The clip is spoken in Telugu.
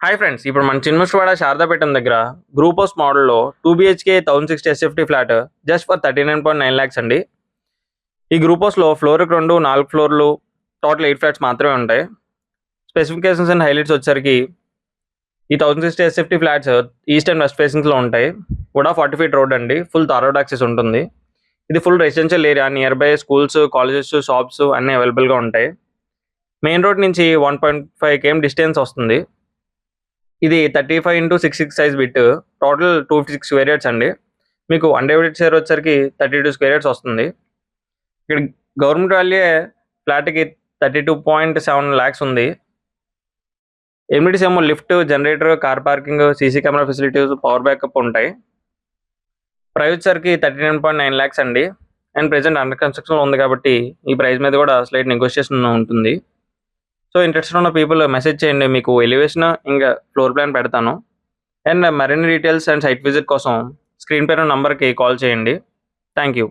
హాయ్ ఫ్రెండ్స్, ఇప్పుడు మన చిన్ముషవాడ శారదాపేటం దగ్గర గ్రూప్ హౌస్ మోడల్లో 2 BHK 1060 SFT flat just for 39.9 lakhs అండి. ఈ గ్రూప్ హౌస్లో ఫ్లోర్కి 4 ఫ్లోర్లు, టోటల్ 8 ఫ్లాట్స్ మాత్రమే ఉంటాయి. స్పెసిఫికేషన్స్ అండ్ హైలైట్స్ వచ్చరికి ఈ 1060 SFT flats east and west ఫేసింగ్స్లో ఉంటాయి. కూడా 40 feet రోడ్ అండి, ఫుల్ థారోడ్ యాక్సెస్ ఉంటుంది. ఇది full residential area, nearby schools, colleges, shops అన్నీ అవైలబుల్గా ఉంటాయి. మెయిన్ రోడ్ నుంచి 1.5 km డిస్టెన్స్ వస్తుంది. ఇది 35x66 size bit, total 256 square yards అండి. మీకు అన్డివైడెడ్ షేర్ వచ్చరికి 32 స్క్వేర్ యార్డ్స్ వస్తుంది. ఇక్కడ గవర్నమెంట్ వాల్యూ ఫ్లాట్కి 32.7 lakhs ఉంది. ఎమ్యూనిటీస్ ఏమో lift, generator, car parking, CC camera facilities, power backup ఉంటాయి. ప్రైస్ సరికి 39.9 lakhs అండి. అండ్ ప్రెజెంట్ అండర్ కన్స్ట్రక్షన్లో ఉంది కాబట్టి ఈ ప్రైస్ మీద కూడా స్లైట్ నెగోషియేషన్ ఉంటుంది. సో ఇంట్రెస్టెడ్ ఉన్న పీపుల్ మెసేజ్ చేయండి, మీకు ఎలివేషన్ ఇంకా ఫ్లోర్ ప్లాన్ పెడతాను. అండ్ మరిన్ని డీటెయిల్స్ అండ్ సైట్ విజిట్ కోసం స్క్రీన్ పైన నంబర్కి కాల్ చేయండి. Thank you.